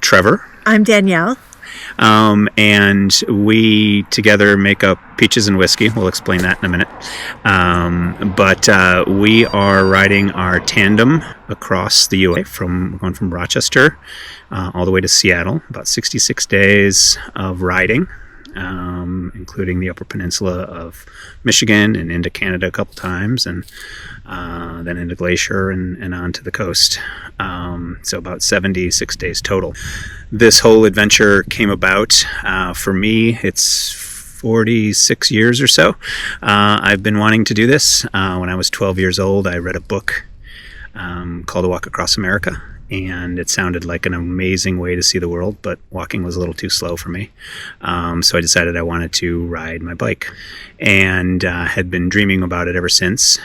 Trevor. I'm Danielle. And we together make up Peaches and Whiskey. We'll explain that in a minute. But we are riding our tandem across the U.S. going from Rochester all the way to Seattle. About 66 days of riding, including the Upper Peninsula of Michigan and into Canada a couple times, and then into Glacier and on to the coast. So about 76 days total. This whole adventure came about, for me, it's 46 years or so. I've been wanting to do this. When I was 12 years old, I read a book called A Walk Across America, and it sounded like an amazing way to see the world, but walking was a little too slow for me. So I decided I wanted to ride my bike, and had been dreaming about it ever since.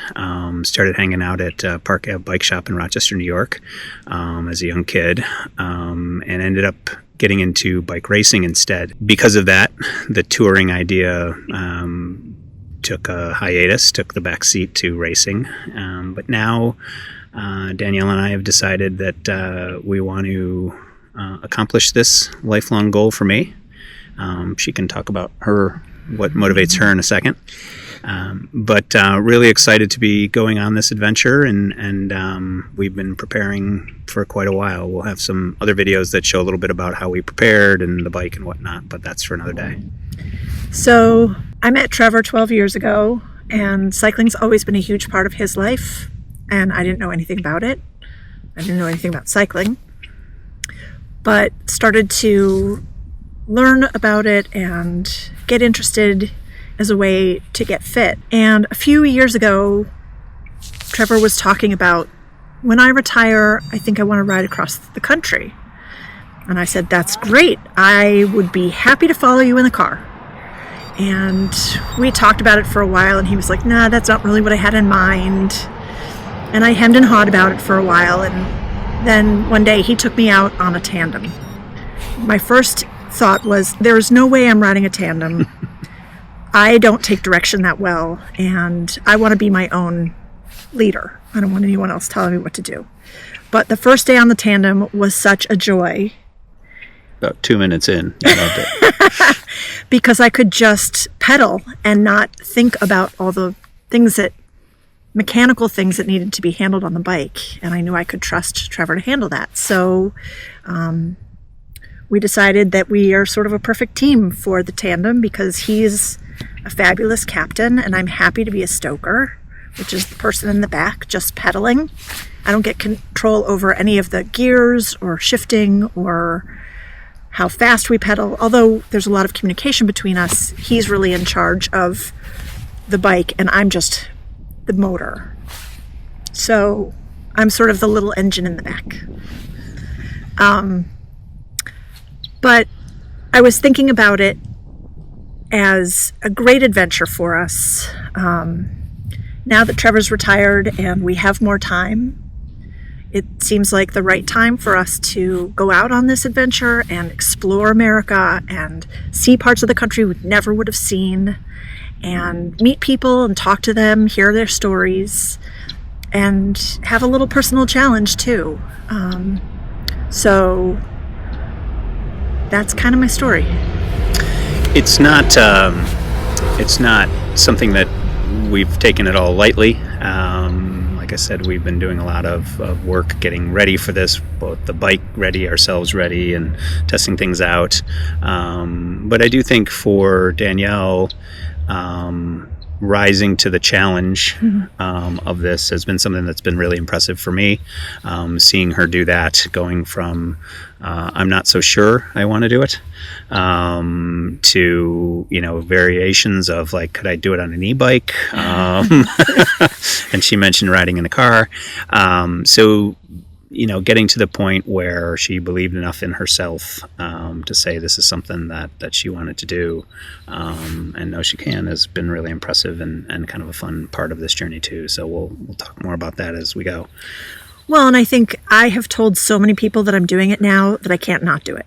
Started hanging out at Park Ave Bike Shop in Rochester, New York, as a young kid, and ended up getting into bike racing instead. Because of that, the touring idea took a hiatus, took the back seat to racing. But now Danielle and I have decided that we want to accomplish this lifelong goal for me. She can talk about what motivates her in a second. But really excited to be going on this adventure, and we've been preparing for quite a while. We'll have some other videos that show a little bit about how we prepared and the bike and whatnot, but that's for another day. So I met Trevor 12 years ago, and cycling's always been a huge part of his life, and I didn't know anything about it. I didn't know anything about cycling, but started to learn about it and get interested as a way to get fit. And a few years ago, Trevor was talking about, when I retire, I think I want to ride across the country. And I said, that's great. I would be happy to follow you in the car. And we talked about it for a while, and he was like, nah, that's not really what I had in mind. And I hemmed and hawed about it for a while, and then one day he took me out on a tandem. My first thought was, there's no way I'm riding a tandem. I don't take direction that well, and I want to be my own leader. I don't want anyone else telling me what to do. But the first day on the tandem was such a joy. About 2 minutes in, you loved it. Because I could just pedal and not think about all the mechanical things that needed to be handled on the bike. And I knew I could trust Trevor to handle that. So we decided that we are sort of a perfect team for the tandem, because he's a fabulous captain and I'm happy to be a stoker, which is the person in the back just pedaling. I don't get control over any of the gears or shifting or how fast we pedal. Although there's a lot of communication between us, he's really in charge of the bike and I'm just the motor. So I'm sort of the little engine in the back. But I was thinking about it as a great adventure for us. Now that Trevor's retired and we have more time, it seems like the right time for us to go out on this adventure and explore America and see parts of the country we never would have seen, and meet people and talk to them, hear their stories, and have a little personal challenge too. So that's kind of my story. It's not something that we've taken at all lightly. Like I said, we've been doing a lot of work getting ready for this, both the bike ready, ourselves ready, and testing things out. But I do think for Danielle, rising to the challenge of this has been something that's been really impressive for me. Seeing her do that, going from I'm not so sure I want to do it, to, variations of like, could I do it on an e-bike? And she mentioned riding in a car. So, getting to the point where she believed enough in herself to say this is something that she wanted to do, and know she can, has been really impressive and kind of a fun part of this journey too. So we'll talk more about that as we go. Well, and I think I have told so many people that I'm doing it now that I can't not do it.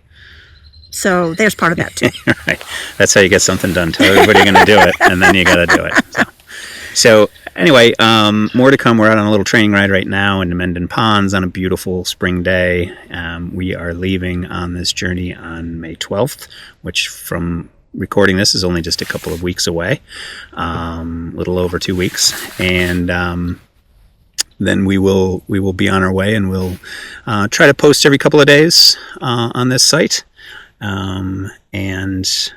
So there's part of that too. Right. That's how you get something done. Tell everybody you're going to do it, and then you got to do it. So. So anyway, more to come. We're out on a little training ride right now in the Mendon Ponds on a beautiful spring day. We are leaving on this journey on May 12th, which from recording this is only just a couple of weeks away, little over 2 weeks, and then we will be on our way, and we'll try to post every couple of days on this site, and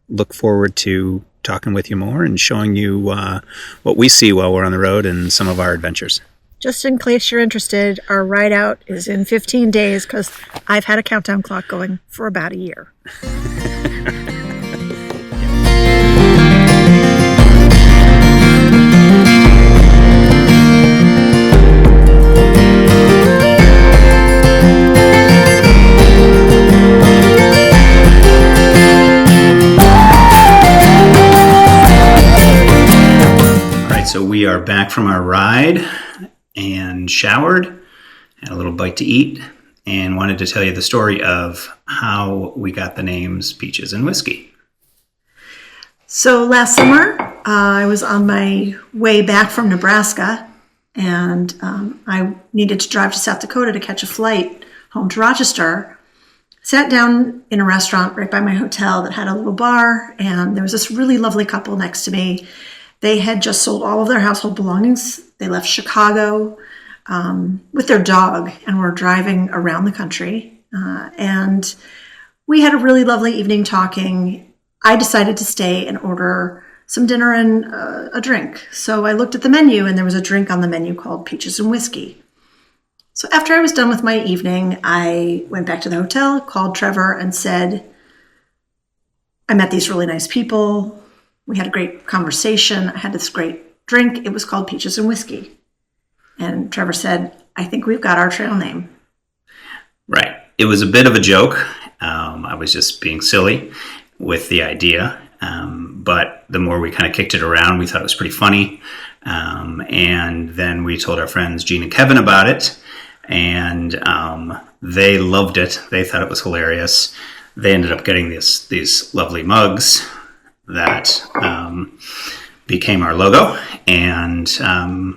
look forward to talking with you more and showing you what we see while we're on the road and some of our adventures. Just in case you're interested, our ride out is in 15 days because I've had a countdown clock going for about a year. So we are back from our ride and showered, had a little bite to eat, and wanted to tell you the story of how we got the names Peaches and Whiskey. So last summer, I was on my way back from Nebraska, and I needed to drive to South Dakota to catch a flight home to Rochester. Sat down in a restaurant right by my hotel that had a little bar, and there was this really lovely couple next to me. They had just sold all of their household belongings. They left Chicago with their dog and were driving around the country. And we had a really lovely evening talking. I decided to stay and order some dinner and a drink. So I looked at the menu, and there was a drink on the menu called Peaches and Whiskey. So after I was done with my evening, I went back to the hotel, called Trevor, and said, I met these really nice people. We had a great conversation. I had this great drink. It was called Peaches and Whiskey. And Trevor said, I think we've got our trail name. Right. It was a bit of a joke. I was just being silly with the idea. But the more we kind of kicked it around, we thought it was pretty funny. And then we told our friends Gene and Kevin about it. And they loved it. They thought it was hilarious. They ended up getting these lovely mugs that became our logo, and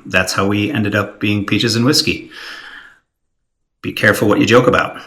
that's how we ended up being Peaches and Whiskey. Be careful what you joke about.